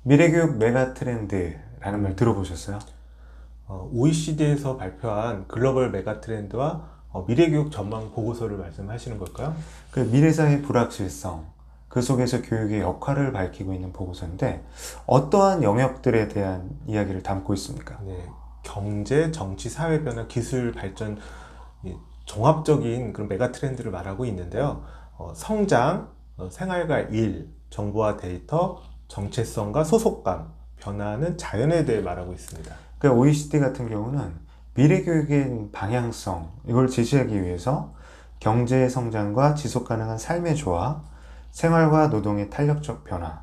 미래교육 메가 트렌드라는 말 들어보셨어요? OECD에서 발표한 글로벌 메가 트렌드와 미래교육 전망 보고서를 말씀하시는 걸까요? 그 미래사회 불확실성, 그 속에서 교육의 역할을 밝히고 있는 보고서인데 어떠한 영역들에 대한 이야기를 담고 있습니까? 네, 경제, 정치, 사회 변화, 기술 발전, 이 종합적인 그런 메가 트렌드를 말하고 있는데요. 성장, 생활과 일, 정보와 데이터, 정체성과 소속감, 변화는 자연에 대해 말하고 있습니다. 그 OECD 같은 경우는 미래교육의 방향성, 이걸 제시하기 위해서 경제 성장과 지속 가능한 삶의 조화, 생활과 노동의 탄력적 변화,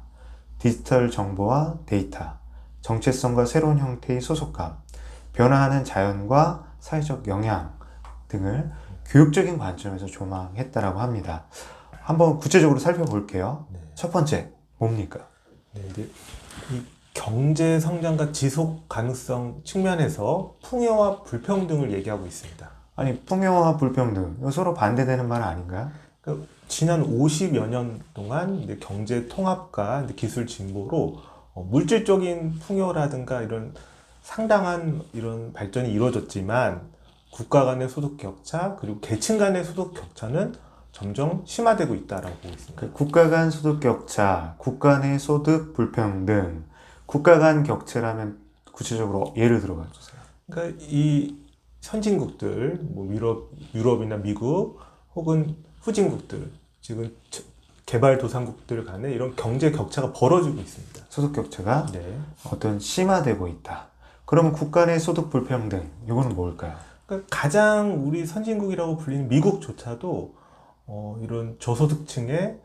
디지털 정보와 데이터, 정체성과 새로운 형태의 소속감, 변화하는 자연과 사회적 영향 등을 교육적인 관점에서 조망했다라고 합니다. 한번 구체적으로 살펴볼게요. 네. 첫 번째, 뭡니까? 네, 이제 이 경제 성장과 지속 가능성 측면에서 풍요와 불평등을 얘기하고 있습니다. 아니, 풍요와 불평등, 이거 서로 반대되는 말 아닌가요? 그러니까 지난 50여 년 동안 이제 경제 통합과 이제 기술 진보로 물질적인 풍요라든가 이런 상당한 이런 발전이 이루어졌지만 국가 간의 소득 격차 그리고 계층 간의 소득 격차는 점점 심화되고 있다라고 보고 있습니다. 그 국가 간 소득 격차, 국가 내 소득 불평등, 국가 간 격차라면 구체적으로 예를 들어 주세요. 그러니까 이 선진국들, 뭐 유럽이나 미국 혹은 후진국들, 지금 개발도상국들 간에 이런 경제 격차가 벌어지고 있습니다. 소득 격차가 네. 어떤 심화되고 있다. 그러면 국가 내 소득 불평등, 이거는 뭘까요? 그러니까 가장 우리 선진국이라고 불리는 미국조차도 이런 저소득층의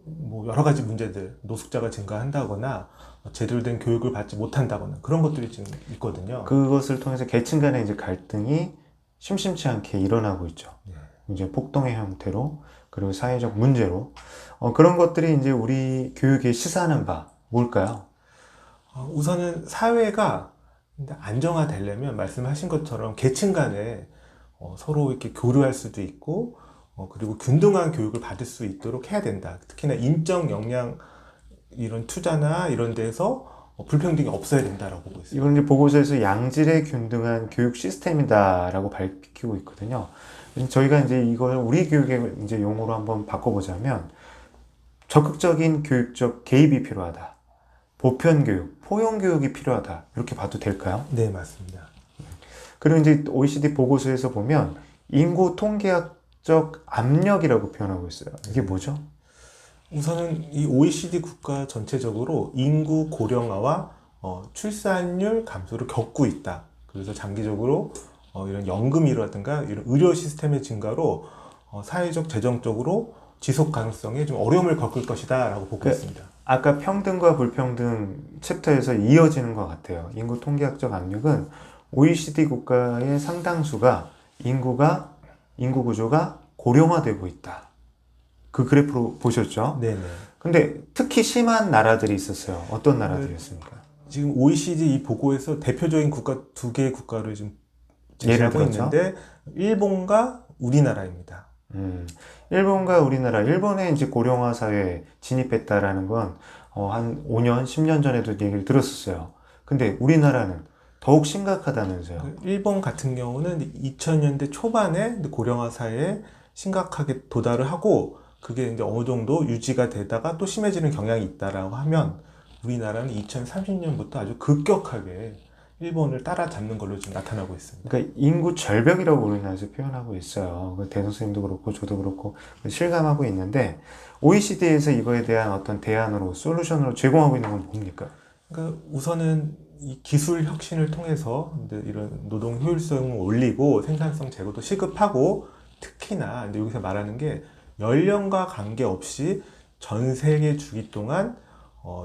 뭐 여러 가지 문제들, 노숙자가 증가한다거나 제대로 된 교육을 받지 못한다거나 그런 것들이 지금 있거든요. 그것을 통해서 계층 간의 이제 갈등이 심심치 않게 일어나고 있죠. 네. 이제 폭동의 형태로, 그리고 사회적 문제로. 그런 것들이 이제 우리 교육에 시사하는 바, 뭘까요? 우선은 사회가 안정화되려면 말씀하신 것처럼 계층 간에 서로 이렇게 교류할 수도 있고 그리고 균등한 교육을 받을 수 있도록 해야 된다. 특히나 인적 역량 이런 투자나 이런 데서 불평등이 없어야 된다라고 보고 있습니다. 이건 이제 보고서에서 양질의 균등한 교육 시스템이다라고 밝히고 있거든요. 저희가 이제 이걸 우리 교육의 이제 용어로 한번 바꿔보자면 적극적인 교육적 개입이 필요하다. 보편 교육, 포용 교육이 필요하다. 이렇게 봐도 될까요? 네, 맞습니다. 그리고 이제 OECD 보고서에서 보면 인구 통계학적 압력이라고 표현하고 있어요. 이게 뭐죠? 우선은 이 OECD 국가 전체적으로 인구 고령화와 출산율 감소를 겪고 있다. 그래서 장기적으로 이런 연금이라든가 이런 의료 시스템의 증가로 사회적, 재정적으로 지속 가능성에 좀 어려움을 겪을 것이다라고 보고 있습니다. 아까 평등과 불평등 챕터에서 이어지는 것 같아요. 인구 통계학적 압력은 OECD 국가의 상당수가 인구 구조가 고령화되고 있다. 그 그래프로 보셨죠? 네네. 근데 특히 심한 나라들이 있었어요. 어떤 나라들이었습니까? 지금 OECD 이 보고에서 대표적인 국가 두 개의 국가를 좀 예를 제시하고 들었죠? 있는데 일본과 우리나라입니다. 일본과 우리나라, 일본에 이제 고령화 사회에 진입했다라는 건, 한 5년, 10년 전에도 얘기를 들었었어요. 근데 우리나라는 더욱 심각하다면서요. 일본 같은 경우는 2000년대 초반에 고령화 사회에 심각하게 도달을 하고 그게 이제 어느 정도 유지가 되다가 또 심해지는 경향이 있다라고 하면 우리나라는 2030년부터 아주 급격하게 일본을 따라잡는 걸로 지금 나타나고 있습니다. 그러니까 인구 절벽이라고 우리나라에서 표현하고 있어요. 그 대선 선생님도 그렇고 저도 그렇고 실감하고 있는데 OECD에서 이거에 대한 어떤 대안으로 솔루션으로 제공하고 있는 건 뭡니까? 그러니까 우선은 이 기술 혁신을 통해서 이제 이런 노동 효율성을 올리고 생산성 제고도 시급하고 특히나 이제 여기서 말하는 게 연령과 관계없이 전 세계 주기 동안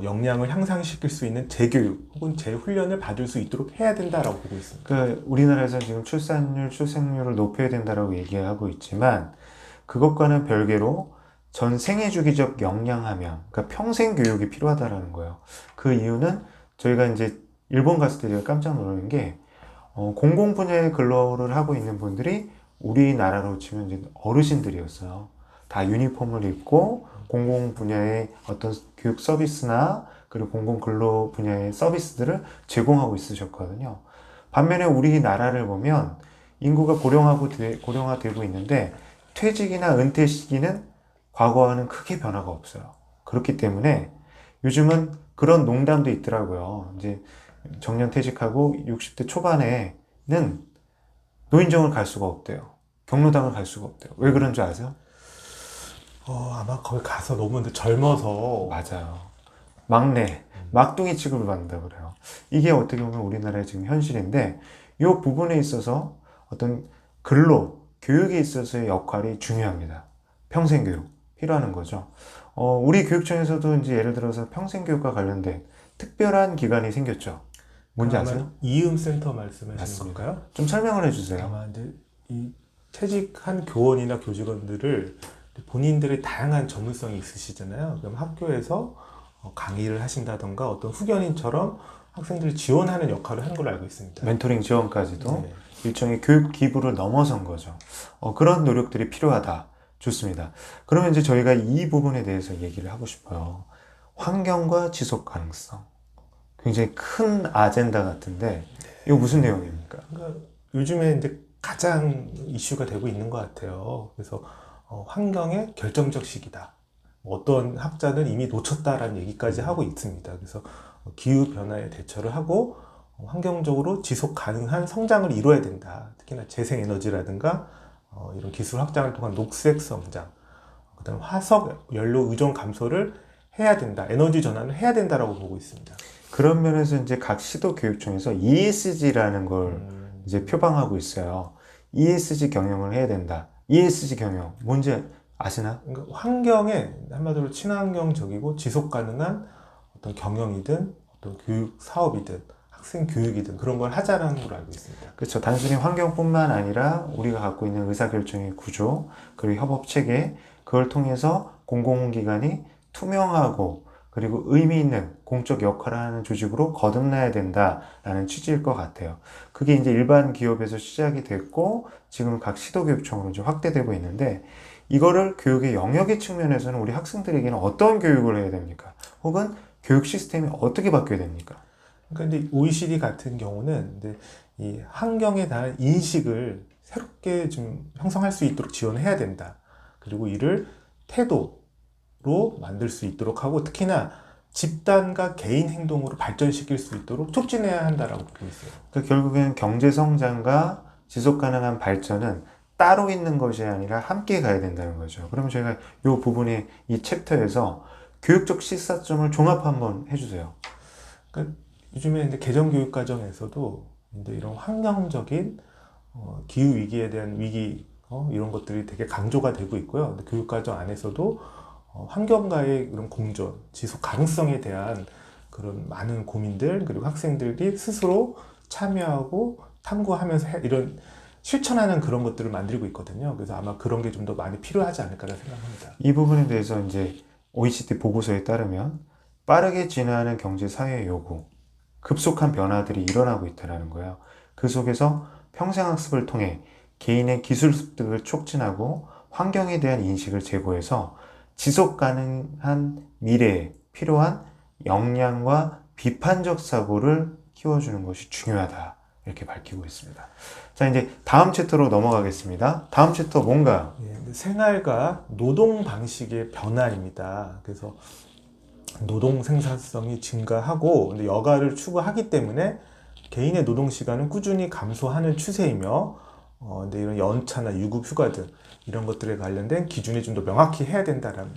역량을 향상시킬 수 있는 재교육 혹은 재훈련을 받을 수 있도록 해야 된다라고 보고 있습니다. 그 우리나라에서 지금 출산율, 출생률을 높여야 된다라고 얘기하고 있지만 그것과는 별개로 전 생애 주기적 역량 함양, 그러니까 평생 교육이 필요하다라는 거예요. 그 이유는 저희가 이제 일본 갔을 때 제가 깜짝 놀란 게 공공 분야의 근로를 하고 있는 분들이 우리나라로 치면 이제 어르신들이었어요. 다 유니폼을 입고 공공 분야의 어떤 교육 서비스나 그리고 공공근로 분야의 서비스들을 제공하고 있으셨거든요. 반면에 우리나라를 보면 인구가 고령화되고 있는데 퇴직이나 은퇴 시기는 과거와는 크게 변화가 없어요. 그렇기 때문에 요즘은 그런 농담도 있더라고요. 이제 정년 퇴직하고 60대 초반에는 노인정을 갈 수가 없대요. 경로당을 갈 수가 없대요. 왜 그런 줄 아세요? 아마 거기 가서 너무 근데 젊어서. 맞아요. 막내, 막둥이 취급을 받는다고 그래요. 이게 어떻게 보면 우리나라의 지금 현실인데, 이 부분에 있어서 어떤 교육에 있어서의 역할이 중요합니다. 평생교육, 필요하는 거죠. 우리 교육청에서도 이제 예를 들어서 평생교육과 관련된 특별한 기관이 생겼죠. 뭔지 아마 아세요? 이음센터 말씀하시는 맞습니다. 걸까요? 좀 설명을 해주세요. 아마 이제 이 퇴직한 교원이나 교직원들을 본인들의 다양한 전문성이 있으시잖아요. 그럼 학교에서 강의를 하신다던가 어떤 후견인처럼 학생들을 지원하는 역할을 하는 걸로 알고 있습니다. 멘토링 지원까지도 네. 일종의 교육 기부를 넘어선 거죠. 그런 노력들이 필요하다. 좋습니다. 그러면 이제 저희가 이 부분에 대해서 얘기를 하고 싶어요. 환경과 지속 가능성. 굉장히 큰 아젠다 같은데, 이거 무슨 내용입니까? 그러니까 요즘에 이제 가장 이슈가 되고 있는 것 같아요. 그래서 환경의 결정적 시기다. 어떤 학자는 이미 놓쳤다라는 얘기까지 하고 있습니다. 그래서 기후 변화에 대처를 하고 환경적으로 지속 가능한 성장을 이루어야 된다. 특히나 재생 에너지라든가 이런 기술 확장을 통한 녹색 성장, 그다음 화석 연료 의존 감소를 해야 된다. 에너지 전환을 해야 된다라고 보고 있습니다. 그런 면에서 이제 각 시도 교육청에서 ESG라는 걸 이제 표방하고 있어요. ESG 경영을 해야 된다. ESG 경영, 뭔지 아시나? 그러니까 환경에 한마디로 친환경적이고 지속 가능한 어떤 경영이든 어떤 교육 사업이든 학생 교육이든 그런 걸 하자라는 걸로 알고 있습니다. 그렇죠. 단순히 환경뿐만 아니라 우리가 갖고 있는 의사결정의 구조, 그리고 협업 체계, 그걸 통해서 공공기관이 투명하고 그리고 의미 있는 공적 역할을 하는 조직으로 거듭나야 된다라는 취지일 것 같아요. 그게 이제 일반 기업에서 시작이 됐고, 지금 각 시도교육청으로 이제 확대되고 있는데, 이거를 교육의 영역의 측면에서는 우리 학생들에게는 어떤 교육을 해야 됩니까? 혹은 교육 시스템이 어떻게 바뀌어야 됩니까? 그러니까 이제 OECD 같은 경우는 이제 이 환경에 대한 인식을 새롭게 좀 형성할 수 있도록 지원해야 된다. 그리고 이를 태도로 만들 수 있도록 하고 특히나 집단과 개인 행동으로 발전시킬 수 있도록 촉진해야 한다라고 보고 있어요. 그러니까 결국엔 경제 성장과 지속 가능한 발전은 따로 있는 것이 아니라 함께 가야 된다는 거죠. 그러면 저희가 이 부분에 이 챕터에서 교육적 시사점을 종합 한번 해주세요. 그러니까 요즘에 이제 개정 교육 과정에서도 이제 이런 환경적인 기후 위기에 대한 위기 이런 것들이 되게 강조가 되고 있고요. 근데 교육 과정 안에서도 환경과의 그런 공존, 지속 가능성에 대한 그런 많은 고민들 그리고 학생들이 스스로 참여하고 탐구하면서 이런 실천하는 그런 것들을 만들고 있거든요. 그래서 아마 그런 게 좀 더 많이 필요하지 않을까라 생각합니다. 이 부분에 대해서 이제 OECD 보고서에 따르면 빠르게 진화하는 경제 사회 요구, 급속한 변화들이 일어나고 있다는 거예요. 그 속에서 평생학습을 통해 개인의 기술 습득을 촉진하고 환경에 대한 인식을 제고해서 지속 가능한 미래에 필요한 역량과 비판적 사고를 키워주는 것이 중요하다. 이렇게 밝히고 있습니다. 자, 이제 다음 챕터로 넘어가겠습니다. 다음 챕터 뭔가요? 예, 생활과 노동 방식의 변화입니다. 그래서 노동 생산성이 증가하고 근데 여가를 추구하기 때문에 개인의 노동 시간은 꾸준히 감소하는 추세이며 근데 이런 연차나 유급 휴가 등 이런 것들에 관련된 기준이 좀 더 명확히 해야 된다라는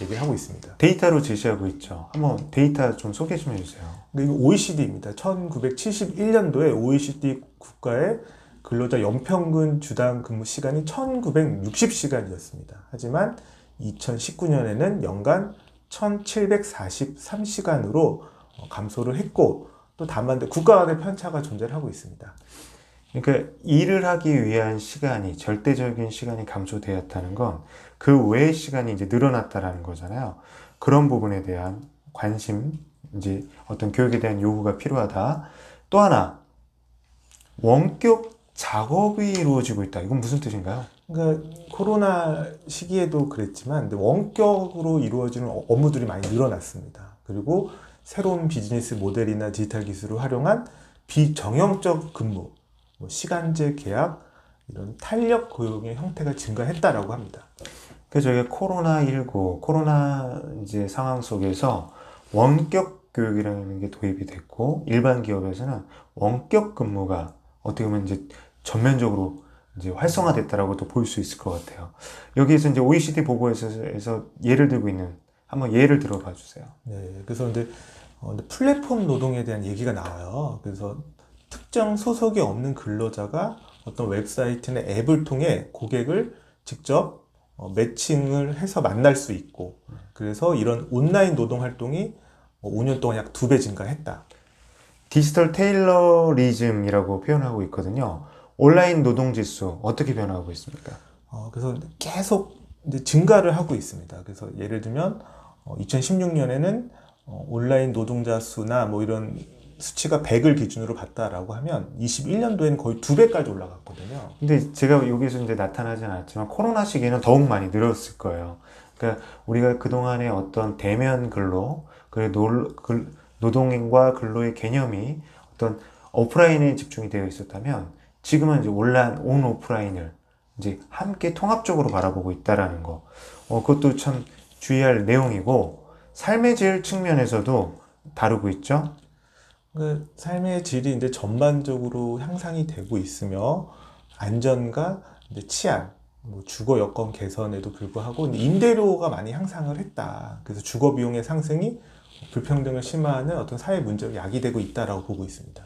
얘기를 하고 있습니다. 데이터로 제시하고 있죠. 한번 데이터 좀 소개 좀 해주세요. 이거 OECD입니다. 1971년도에 OECD 국가의 근로자 연평균 주당 근무 시간이 1960시간이었습니다. 하지만 2019년에는 연간 1743시간으로 감소를 했고 또 다만 국가 간의 편차가 존재하고 있습니다. 그러니까 일을 하기 위한 시간이 절대적인 시간이 감소되었다는 건 그 외의 시간이 이제 늘어났다라는 거잖아요. 그런 부분에 대한 관심, 이제 어떤 교육에 대한 요구가 필요하다. 또 하나, 원격 작업이 이루어지고 있다. 이건 무슨 뜻인가요? 그러니까 코로나 시기에도 그랬지만 원격으로 이루어지는 업무들이 많이 늘어났습니다. 그리고 새로운 비즈니스 모델이나 디지털 기술을 활용한 비정형적 근무, 뭐 시간제 계약, 이런 탄력 고용의 형태가 증가했다라고 합니다. 그 저희가 코로나19, 코로나 이제 상황 속에서 원격 교육이라는 게 도입이 됐고, 일반 기업에서는 원격 근무가 어떻게 보면 이제 전면적으로 이제 활성화됐다라고 또 볼 수 있을 것 같아요. 여기에서 이제 OECD 보고에서 예를 들고 있는, 한번 예를 들어봐 주세요. 네, 그래서 근데 플랫폼 노동에 대한 얘기가 나와요. 그래서 특정 소속이 없는 근로자가 어떤 웹사이트나 앱을 통해 고객을 직접 매칭을 해서 만날 수 있고, 그래서 이런 온라인 노동 활동이 5년 동안 약 2배 증가했다. 디지털 테일러리즘이라고 표현하고 있거든요. 온라인 노동 지수 어떻게 변화하고 있습니까? 그래서 계속 이제 증가를 하고 있습니다. 그래서 예를 들면 2016년에는 온라인 노동자 수나 뭐 이런 수치가 100을 기준으로 봤다라고 하면 21년도에는 거의 2배까지 올라갔거든요. 근데 제가 여기서 이제 나타나진 않았지만 코로나 시기에는 더욱 많이 늘었을 거예요. 그러니까 우리가 그동안의 어떤 대면 근로, 그리고 노동과 근로의 개념이 어떤 오프라인에 집중이 되어 있었다면 지금은 이제 온 오프라인을 이제 함께 통합적으로 바라보고 있다라는 거. 그것도 참 주의할 내용이고, 삶의 질 측면에서도 다루고 있죠. 그 삶의 질이 이제 전반적으로 향상이 되고 있으며 안전과 이제 치안, 뭐 주거 여건 개선에도 불구하고 이제 임대료가 많이 향상을 했다. 그래서 주거 비용의 상승이 불평등을 심화하는 어떤 사회 문제로 야기되고 있다라고 보고 있습니다.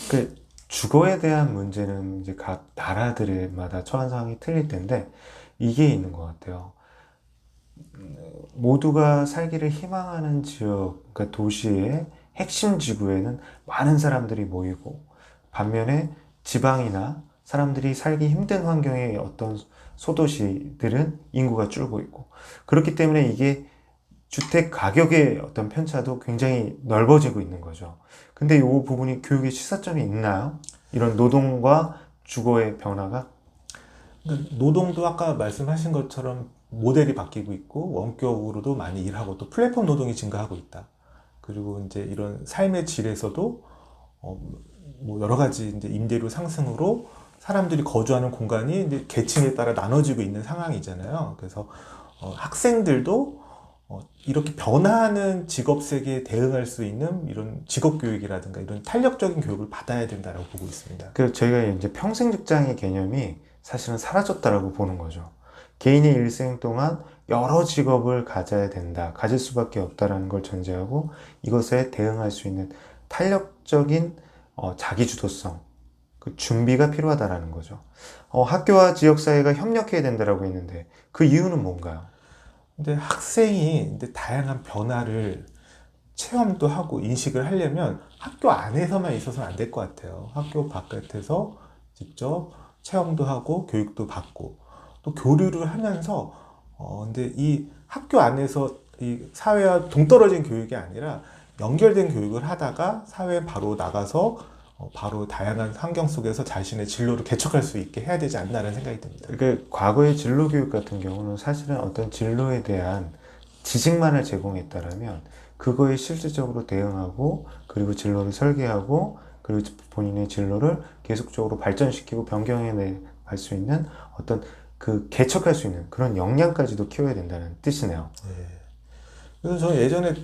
그 주거에 대한 문제는 이제 각 나라들마다 처한 상황이 틀릴 텐데 이게 있는 것 같아요. 모두가 살기를 희망하는 지역, 그러니까 도시의 핵심 지구에는 많은 사람들이 모이고, 반면에 지방이나 사람들이 살기 힘든 환경의 어떤 소도시들은 인구가 줄고 있고, 그렇기 때문에 이게 주택 가격의 어떤 편차도 굉장히 넓어지고 있는 거죠. 근데 이 부분이 교육의 시사점이 있나요? 이런 노동과 주거의 변화가? 노동도 아까 말씀하신 것처럼 모델이 바뀌고 있고 원격으로도 많이 일하고 또 플랫폼 노동이 증가하고 있다. 그리고 이제 이런 삶의 질에서도 뭐 여러 가지 이제 임대료 상승으로 사람들이 거주하는 공간이 이제 계층에 따라 나눠지고 있는 상황이잖아요. 그래서 학생들도 이렇게 변화하는 직업 세계에 대응할 수 있는 이런 직업 교육이라든가 이런 탄력적인 교육을 받아야 된다고 보고 있습니다. 그 저희가 이제 평생 직장의 개념이 사실은 사라졌다라고 보는 거죠. 개인의 일생 동안 여러 직업을 가져야 된다, 가질 수밖에 없다라는 걸 전제하고 이것에 대응할 수 있는 탄력적인 자기주도성, 그 준비가 필요하다라는 거죠. 학교와 지역사회가 협력해야 된다라고 했는데 그 이유는 뭔가요? 근데 학생이 이제 다양한 변화를 체험도 하고 인식을 하려면 학교 안에서만 있어서는 안 될 것 같아요. 학교 바깥에서 직접 체험도 하고 교육도 받고 또 교류를 하면서 근데 이 학교 안에서 이 사회와 동떨어진 교육이 아니라 연결된 교육을 하다가 사회에 바로 나가서 바로 다양한 환경 속에서 자신의 진로를 개척할 수 있게 해야 되지 않나라는 생각이 듭니다. 그러니까 과거의 진로 교육 같은 경우는 사실은 어떤 진로에 대한 지식만을 제공했다라면 그거에 실질적으로 대응하고, 그리고 진로를 설계하고, 그리고 본인의 진로를 계속적으로 발전시키고 변경해 갈 수 있는 어떤 그 개척할 수 있는 그런 역량까지도 키워야 된다는 뜻이네요. 네. 그래서 저는 예전에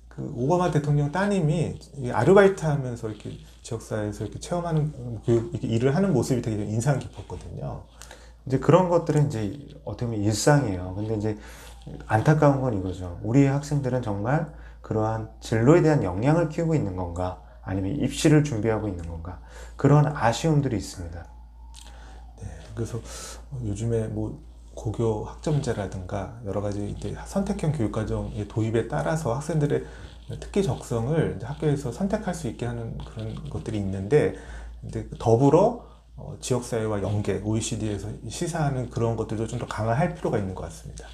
그 오바마 대통령 따님이 이 아르바이트 하면서 이렇게 지역사회에서 이렇게 체험하는 교육, 이렇게 일을 하는 모습이 되게 좀 인상 깊었거든요. 이제 그런 것들은 이제 어떻게 보면 일상이에요. 근데 이제 안타까운 건 이거죠. 우리 학생들은 정말 그러한 진로에 대한 역량을 키우고 있는 건가? 아니면 입시를 준비하고 있는 건가? 그런 아쉬움들이 있습니다. 네, 그래서 요즘에 뭐 고교 학점제라든가 여러 가지 이제 선택형 교육과정의 도입에 따라서 학생들의 특기 적성을 이제 학교에서 선택할 수 있게 하는 그런 것들이 있는데, 근데 더불어 지역사회와 연계, OECD에서 시사하는 그런 것들도 좀 더 강화할 필요가 있는 것 같습니다.